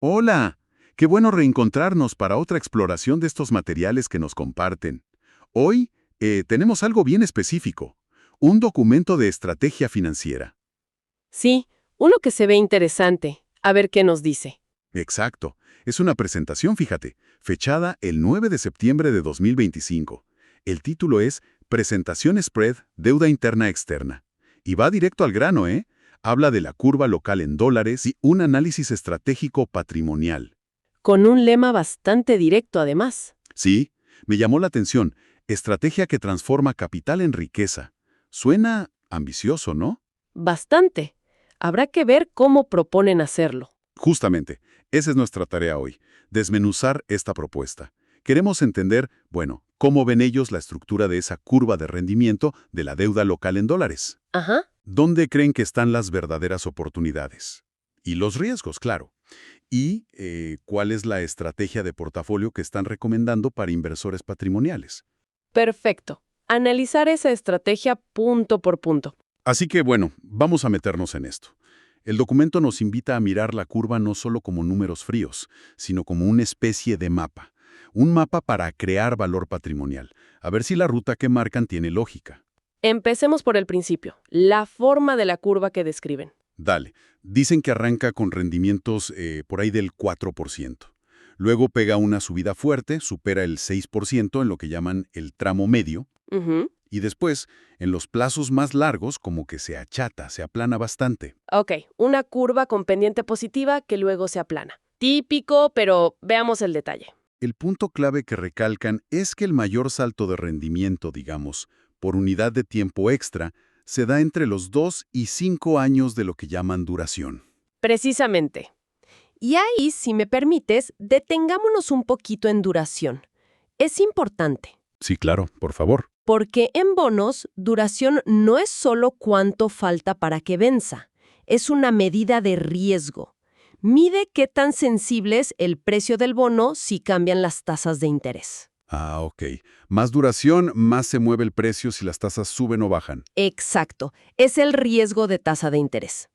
Hola, qué bueno reencontrarnos para otra exploración de estos materiales que nos comparten. Hoy tenemos algo bien específico, un documento de estrategia financiera. Sí, uno que se ve interesante. A ver qué nos dice. Exacto, es una presentación, fíjate, fechada el 9 de septiembre de 2025. El título es Presentación Spread, Deuda Interna Externa. Y va directo al grano, ¿eh? Habla de la curva local en dólares y un análisis estratégico patrimonial. Con un lema bastante directo, además. Sí, me llamó la atención. Estrategia que transforma capital en riqueza. Suena ambicioso, ¿no? Bastante. Habrá que ver cómo proponen hacerlo. Justamente, esa es nuestra tarea hoy, desmenuzar esta propuesta. Queremos entender, bueno, cómo ven ellos la estructura de esa curva de rendimiento de la deuda local en dólares. Ajá. ¿Dónde creen que están las verdaderas oportunidades? Y los riesgos, claro. Y cuál es la estrategia de portafolio que están recomendando para inversores patrimoniales. Perfecto. Analizar esa estrategia punto por punto. Así que bueno, vamos a meternos en esto. El documento nos invita a mirar la curva no solo como números fríos, sino como una especie de mapa. Un mapa para crear valor patrimonial. A ver si la ruta que marcan tiene lógica. Empecemos por el principio. La forma de la curva que describen. Dale, dicen que arranca con rendimientos por ahí del 4%. Luego pega una subida fuerte, supera el 6% en lo que llaman el tramo medio, Ujú. y después, en los plazos más largos, como que se achata, se aplana bastante. Ok, una curva con pendiente positiva que luego se aplana. Típico, pero veamos el detalle. El punto clave que recalcan es que el mayor salto de rendimiento, digamos, por unidad de tiempo extra, se da entre los 2 y 5 años de lo que llaman duración. Precisamente. Y ahí, si me permites, detengámonos un poquito en duración. Es importante, Sí, claro, por favor. porque en bonos, duración no es solo cuánto falta para que venza, es una medida de riesgo. Mide qué tan sensible es el precio del bono si cambian las tasas de interés. Ah, ok. Más duración, más se mueve el precio si las tasas suben o bajan. Exacto, es el riesgo de tasa de interés.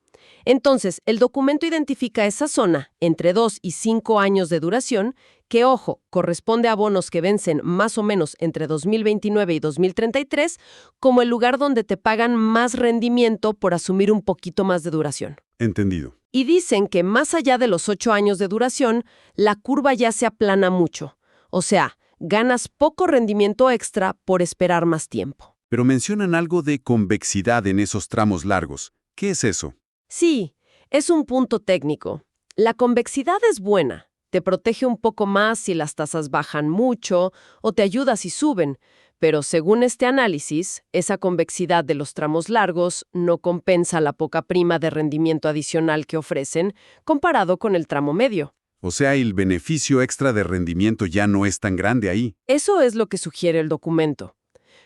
Entonces, el documento identifica esa zona, entre 2 y 5 años de duración, que, ojo, corresponde a bonos que vencen más o menos entre 2029 y 2033, como el lugar donde te pagan más rendimiento por asumir un poquito más de duración. Entendido. Y dicen que más allá de los 8 años de duración, la curva ya se aplana mucho. O sea, ganas poco rendimiento extra por esperar más tiempo. Pero mencionan algo de convexidad en esos tramos largos. ¿Qué es eso? Sí, es un punto técnico. La convexidad es buena. Te protege un poco más si las tasas bajan mucho o te ayuda si suben, pero según este análisis, esa convexidad de los tramos largos no compensa la poca prima de rendimiento adicional que ofrecen comparado con el tramo medio. O sea, el beneficio extra de rendimiento ya no es tan grande ahí. Eso es lo que sugiere el documento.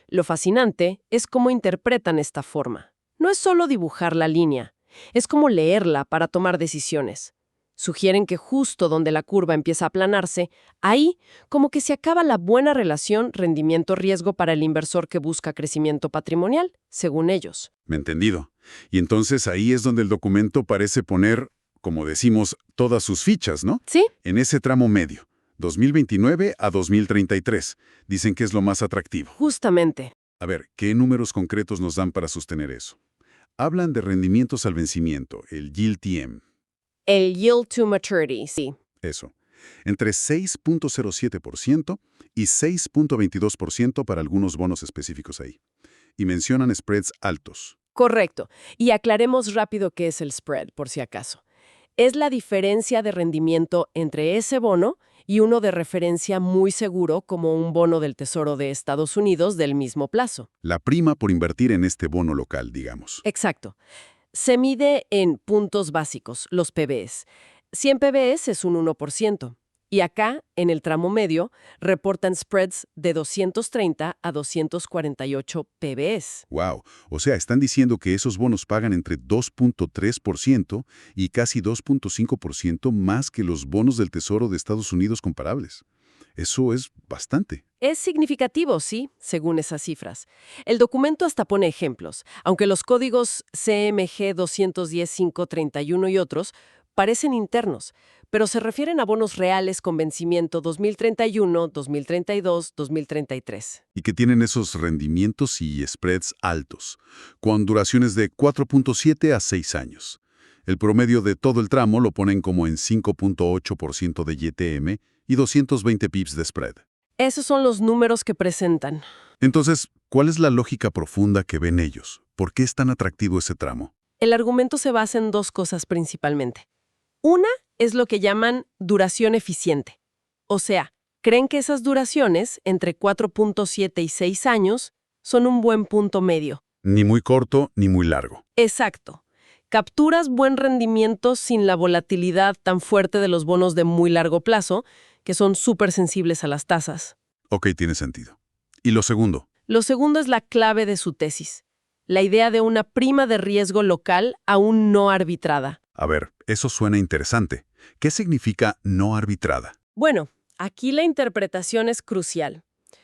Lo fascinante es cómo interpretan esta forma. No es solo dibujar la línea, es como leerla para tomar decisiones. Sugieren que justo donde la curva empieza a aplanarse, ahí como que se acaba la buena relación rendimiento-riesgo para el inversor que busca crecimiento patrimonial, según ellos. ¿Me entendido? Y entonces ahí es donde el documento parece poner, como decimos, todas sus fichas, ¿no? ¿Sí? En ese tramo medio, 2029 a 2033. Dicen que es lo más atractivo. Justamente. A ver, ¿qué números concretos nos dan para sostener eso? Hablan de rendimientos al vencimiento, el YILD-TM. El yield to maturity, sí. Eso. Entre 6.07% y 6.22% para algunos bonos específicos ahí. Y mencionan spreads altos. Correcto. Y aclaremos rápido qué es el spread, por si acaso. Es la diferencia de rendimiento entre ese bono y uno de referencia muy seguro como un bono del Tesoro de Estados Unidos del mismo plazo. La prima por invertir en este bono local, digamos. Exacto. Se mide en puntos básicos, los PBs. 100 PBs es un 1%. Y acá, en el tramo medio, reportan spreads de 230 a 248 PBs. Wow, o sea, están diciendo que esos bonos pagan entre 2.3% y casi 2.5% más que los bonos del Tesoro de Estados Unidos comparables. Eso es bastante. Es significativo, sí, según esas cifras. El documento hasta pone ejemplos, aunque los códigos CMG 210.531 y otros parecen internos. pero se refieren a bonos reales con vencimiento 2031, 2032, 2033. Y que tienen esos rendimientos y spreads altos, con duraciones de 4.7 a 6 años. El promedio de todo el tramo lo ponen como en 5.8% de YTM y 220 pips de spread. Esos son los números que presentan. Entonces, ¿cuál es la lógica profunda que ven ellos? ¿Por qué es tan atractivo ese tramo? El argumento se basa en dos cosas principalmente. Una es lo que llaman duración eficiente. O sea, creen que esas duraciones, entre 4.7 y 6 años, son un buen punto medio. Ni muy corto ni muy largo. Exacto. Capturas buen rendimiento sin la volatilidad tan fuerte de los bonos de muy largo plazo, que son súper sensibles a las tasas. Ok, tiene sentido. ¿Y lo segundo? Lo segundo es la clave de su tesis. La idea de una prima de riesgo local aún no arbitrada. A ver, eso suena interesante. ¿Qué significa no arbitrada? Bueno, aquí la interpretación es crucial.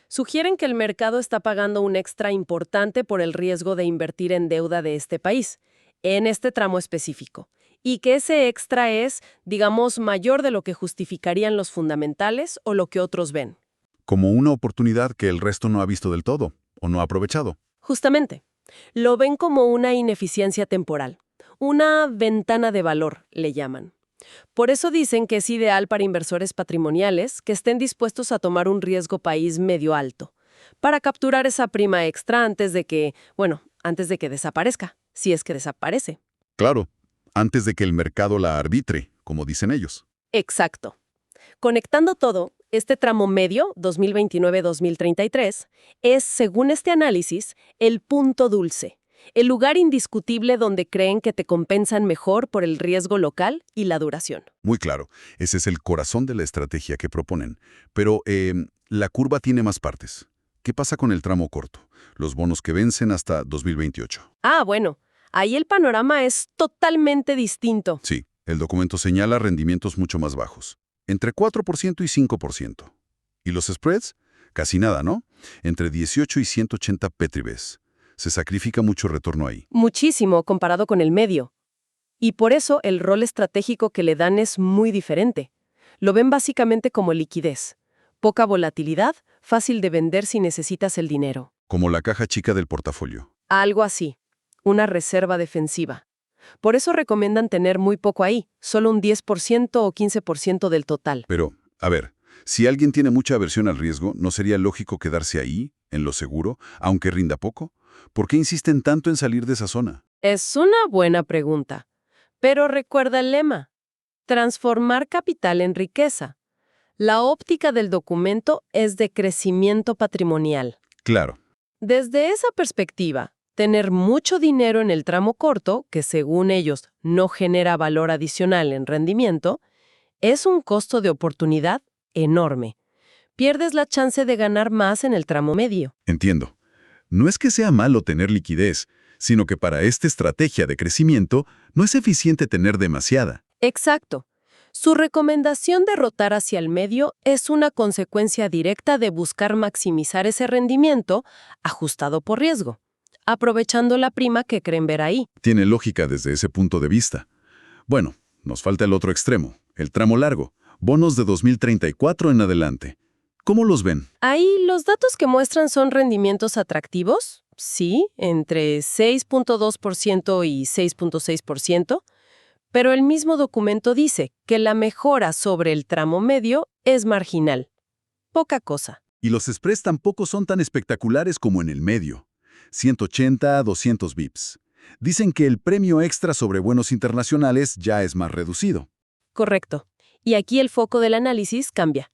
Sugieren que el mercado está pagando un extra importante por el riesgo de invertir en deuda de este país, en este tramo específico, y que ese extra es, digamos, mayor de lo que justificarían los fundamentales o lo que otros ven. Como una oportunidad que el resto no ha visto del todo, o no ha aprovechado. Justamente, lo ven como una ineficiencia temporal, una ventana de valor, le llaman. Por eso dicen que es ideal para inversores patrimoniales que estén dispuestos a tomar un riesgo país medio alto, para capturar esa prima extra antes de que desaparezca, si es que desaparece. Claro, antes de que el mercado la arbitre, como dicen ellos. Exacto. Conectando todo, este tramo medio, 2029-2033, es, según este análisis, el punto dulce, el lugar indiscutible donde creen que te compensan mejor por el riesgo local y la duración. Muy claro, ese es el corazón de la estrategia que proponen. Pero la curva tiene más partes. ¿Qué pasa con el tramo corto? Los bonos que vencen hasta 2028. Bueno, ahí el panorama es totalmente distinto. Sí, el documento señala rendimientos mucho más bajos, entre 4% y 5%. ¿Y los spreads? Casi nada, ¿no? Entre 18 y 180 Petribes. Se sacrifica mucho retorno ahí. Muchísimo comparado con el medio. Y por eso el rol estratégico que le dan es muy diferente. Lo ven básicamente como liquidez. Poca volatilidad, fácil de vender si necesitas el dinero. Como la caja chica del portafolio. Algo así. Una reserva defensiva. Por eso recomiendan tener muy poco ahí, solo un 10% o 15% del total. Pero, a ver, si alguien tiene mucha aversión al riesgo, ¿no sería lógico quedarse ahí, en lo seguro, aunque rinda poco? ¿Por qué insisten tanto en salir de esa zona? Es una buena pregunta. Pero recuerda el lema: transformar capital en riqueza. La óptica del documento es de crecimiento patrimonial. Claro. Desde esa perspectiva, tener mucho dinero en el tramo corto, que según ellos no genera valor adicional en rendimiento, es un costo de oportunidad enorme. Pierdes la chance de ganar más en el tramo medio. Entiendo. No es que sea malo tener liquidez, sino que para esta estrategia de crecimiento no es eficiente tener demasiada. Exacto. Su recomendación de rotar hacia el medio es una consecuencia directa de buscar maximizar ese rendimiento ajustado por riesgo, aprovechando la prima que creen ver ahí. Tiene lógica desde ese punto de vista. Bueno, nos falta el otro extremo, el tramo largo, bonos de 2034 en adelante. ¿Cómo los ven? Ahí los datos que muestran son rendimientos atractivos, sí, entre 6.2% y 6.6%, pero el mismo documento dice que la mejora sobre el tramo medio es marginal. Poca cosa. Y los spreads tampoco son tan espectaculares como en el medio. 180 a 200 bips. Dicen que el premio extra sobre bonos internacionales ya es más reducido. Correcto. Y aquí el foco del análisis cambia.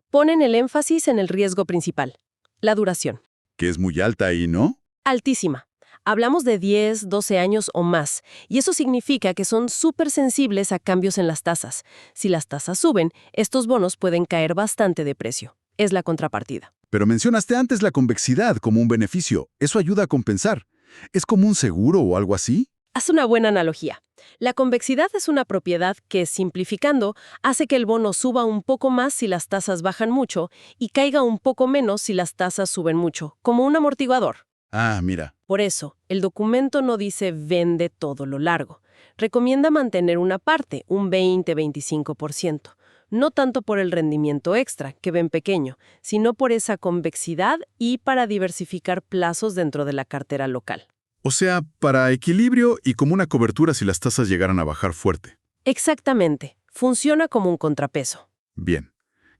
Ponen el énfasis en el riesgo principal, la duración. Que es muy alta ahí, ¿no? Altísima. Hablamos de 10, 12 años o más, y eso significa que son súper sensibles a cambios en las tasas. Si las tasas suben, estos bonos pueden caer bastante de precio. Es la contrapartida. Pero mencionaste antes la convexidad como un beneficio. Eso ayuda a compensar. ¿Es como un seguro o algo así? Haz una buena analogía. La convexidad es una propiedad que, simplificando, hace que el bono suba un poco más si las tasas bajan mucho y caiga un poco menos si las tasas suben mucho, como un amortiguador. Ah, mira. Por eso, el documento no dice vende todo lo largo, recomienda mantener una parte, un 20-25%. No tanto por el rendimiento extra, que ven pequeño, sino por esa convexidad y para diversificar plazos dentro de la cartera local. O sea, para equilibrio y como una cobertura si las tasas llegaran a bajar fuerte. Exactamente. Funciona como un contrapeso. Bien,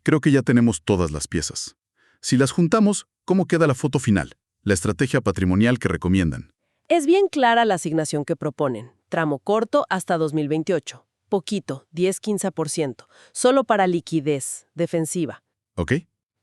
creo que ya tenemos todas las piezas. Si las juntamos, ¿cómo queda la foto final? La estrategia patrimonial que recomiendan. Es bien clara la asignación que proponen. Tramo corto hasta 2028. Poquito, 10-15%. Solo para liquidez, defensiva. ¿Ok?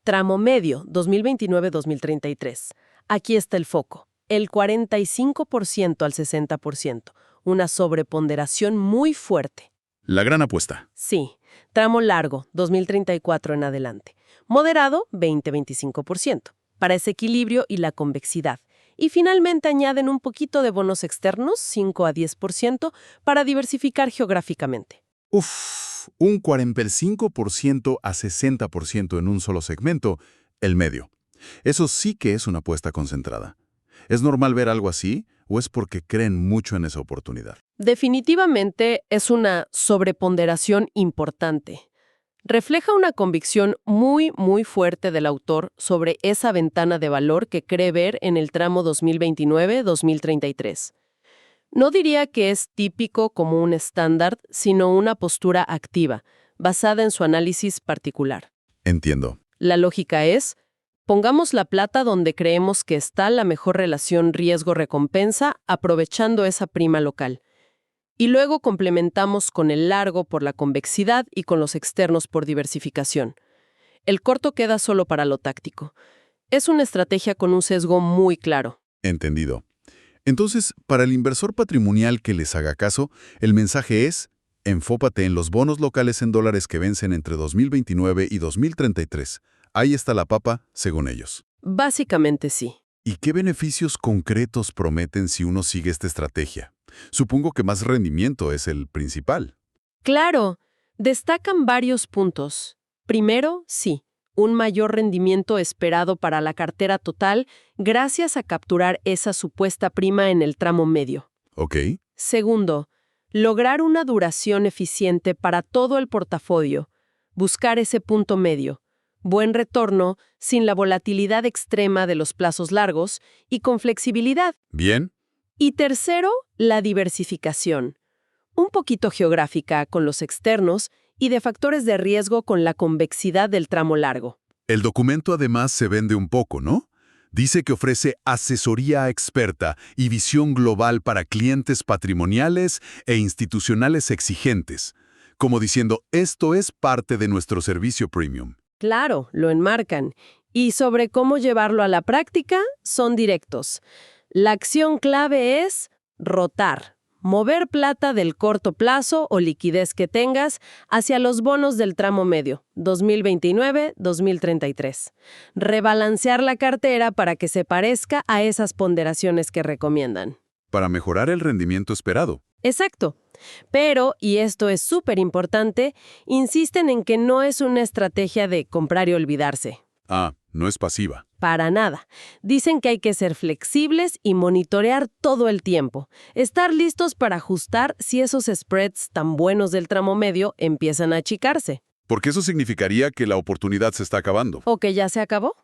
Tramo medio, 2029-2033. Aquí está el foco. El 45% al 60%. Una sobreponderación muy fuerte. La gran apuesta. Sí. Tramo largo, 2034 en adelante. Moderado, 20-25%. Para ese equilibrio y la convexidad. Y finalmente añaden un poquito de bonos externos, 5-10%, para diversificar geográficamente. Un 45% a 60% en un solo segmento, el medio. Eso sí que es una apuesta concentrada. ¿Es normal ver algo así o es porque creen mucho en esa oportunidad? Definitivamente es una sobreponderación importante. Refleja una convicción muy, muy fuerte del autor sobre esa ventana de valor que cree ver en el tramo 2029-2033. No diría que es típico como un estándar, sino una postura activa, basada en su análisis particular. Entiendo. La lógica es, pongamos la plata donde creemos que está la mejor relación riesgo-recompensa, aprovechando esa prima local. Y luego complementamos con el largo por la convexidad y con los externos por diversificación. El corto queda solo para lo táctico. Es una estrategia con un sesgo muy claro. Entendido. Entonces, para el inversor patrimonial que les haga caso, el mensaje es: enfócate en los bonos locales en dólares que vencen entre 2029 y 2033. Ahí está la papa, según ellos. Básicamente sí. ¿Y qué beneficios concretos prometen si uno sigue esta estrategia? Supongo que más rendimiento es el principal. Claro, destacan varios puntos. Primero, sí, un mayor rendimiento esperado para la cartera total gracias a capturar esa supuesta prima en el tramo medio. ¿Ok? Segundo, lograr una duración eficiente para todo el portafolio. Buscar ese punto medio. Buen retorno, sin la volatilidad extrema de los plazos largos y con flexibilidad. Bien. Y tercero, la diversificación. Un poquito geográfica con los externos y de factores de riesgo con la convexidad del tramo largo. El documento además se vende un poco, ¿no? Dice que ofrece asesoría experta y visión global para clientes patrimoniales e institucionales exigentes, como diciendo, esto es parte de nuestro servicio premium. Claro, lo enmarcan. Y sobre cómo llevarlo a la práctica, son directos. La acción clave es rotar. Mover plata del corto plazo o liquidez que tengas hacia los bonos del tramo medio, 2029-2033. Rebalancear la cartera para que se parezca a esas ponderaciones que recomiendan. Para mejorar el rendimiento esperado. Exacto. Pero, y esto es súper importante, insisten en que no es una estrategia de comprar y olvidarse. Ah, no es pasiva. Para nada. Dicen que hay que ser flexibles y monitorear todo el tiempo. Estar listos para ajustar si esos spreads tan buenos del tramo medio empiezan a achicarse. Porque eso significaría que la oportunidad se está acabando. ¿O que ya se acabó?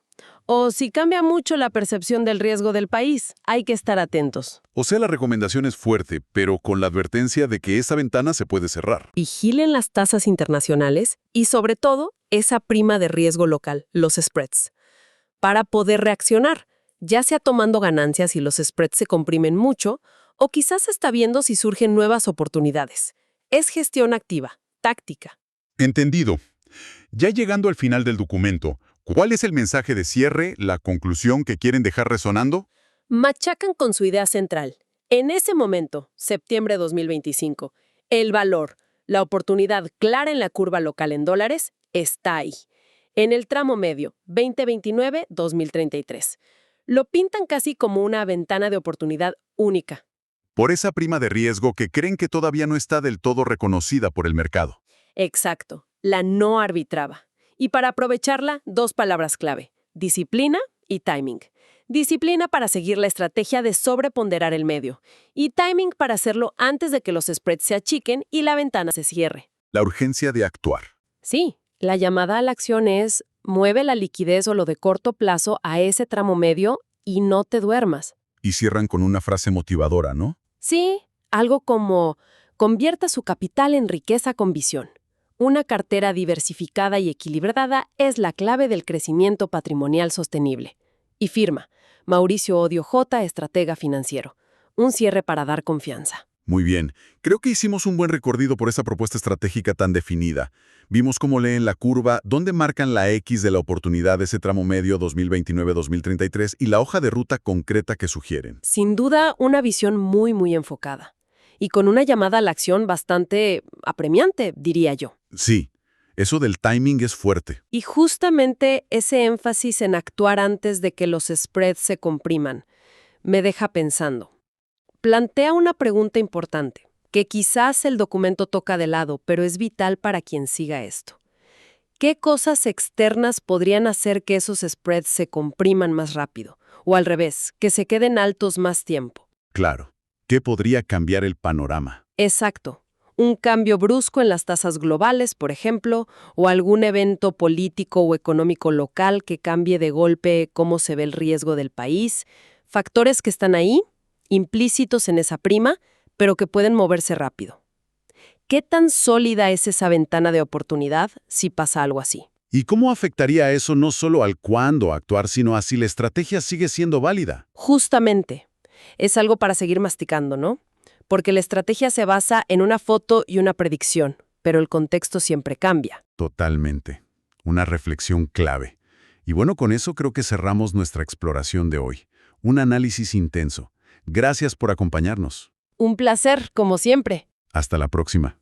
O si cambia mucho la percepción del riesgo del país, hay que estar atentos. O sea, la recomendación es fuerte, pero con la advertencia de que esa ventana se puede cerrar. Vigilen las tasas internacionales y, sobre todo, esa prima de riesgo local, los spreads, para poder reaccionar, ya sea tomando ganancias si los spreads se comprimen mucho, o quizás está viendo si surgen nuevas oportunidades. Es gestión activa, táctica. Entendido. Ya llegando al final del documento, ¿cuál es el mensaje de cierre, la conclusión que quieren dejar resonando? Machacan con su idea central. En ese momento, septiembre de 2025, el valor, la oportunidad clara en la curva local en dólares, está ahí. En el tramo medio, 2029-2033. Lo pintan casi como una ventana de oportunidad única. Por esa prima de riesgo que creen que todavía no está del todo reconocida por el mercado. Exacto, la no arbitraba. Y para aprovecharla, dos palabras clave: disciplina y timing. Disciplina para seguir la estrategia de sobreponderar el medio. Y timing para hacerlo antes de que los spreads se achiquen y la ventana se cierre. La urgencia de actuar. Sí, la llamada a la acción es mueve la liquidez o lo de corto plazo a ese tramo medio y no te duermas. Y cierran con una frase motivadora, ¿no? Sí, algo como convierta su capital en riqueza con visión. Una cartera diversificada y equilibrada es la clave del crecimiento patrimonial sostenible. Y firma, Mauricio Odio J., estratega financiero. Un cierre para dar confianza. Muy bien. Creo que hicimos un buen recorrido por esa propuesta estratégica tan definida. Vimos cómo leen la curva, dónde marcan la X de la oportunidad de ese tramo medio 2029-2033 y la hoja de ruta concreta que sugieren. Sin duda, una visión muy enfocada. Y con una llamada a la acción bastante apremiante, diría yo. Sí, eso del timing es fuerte. Y justamente ese énfasis en actuar antes de que los spreads se compriman me deja pensando. Plantea una pregunta importante, que quizás el documento toca de lado, pero es vital para quien siga esto. ¿Qué cosas externas podrían hacer que esos spreads se compriman más rápido? O al revés, que se queden altos más tiempo. Claro. ¿Qué podría cambiar el panorama? Exacto. Un cambio brusco en las tasas globales, por ejemplo, o algún evento político o económico local que cambie de golpe cómo se ve el riesgo del país. Factores que están ahí, implícitos en esa prima, pero que pueden moverse rápido. ¿Qué tan sólida es esa ventana de oportunidad si pasa algo así? ¿Y cómo afectaría eso no solo al cuándo actuar, sino a si la estrategia sigue siendo válida? Justamente. Es algo para seguir masticando, ¿no? Porque la estrategia se basa en una foto y una predicción, pero el contexto siempre cambia. Totalmente. Una reflexión clave. Y bueno, con eso creo que cerramos nuestra exploración de hoy. Un análisis intenso. Gracias por acompañarnos. Un placer, como siempre. Hasta la próxima.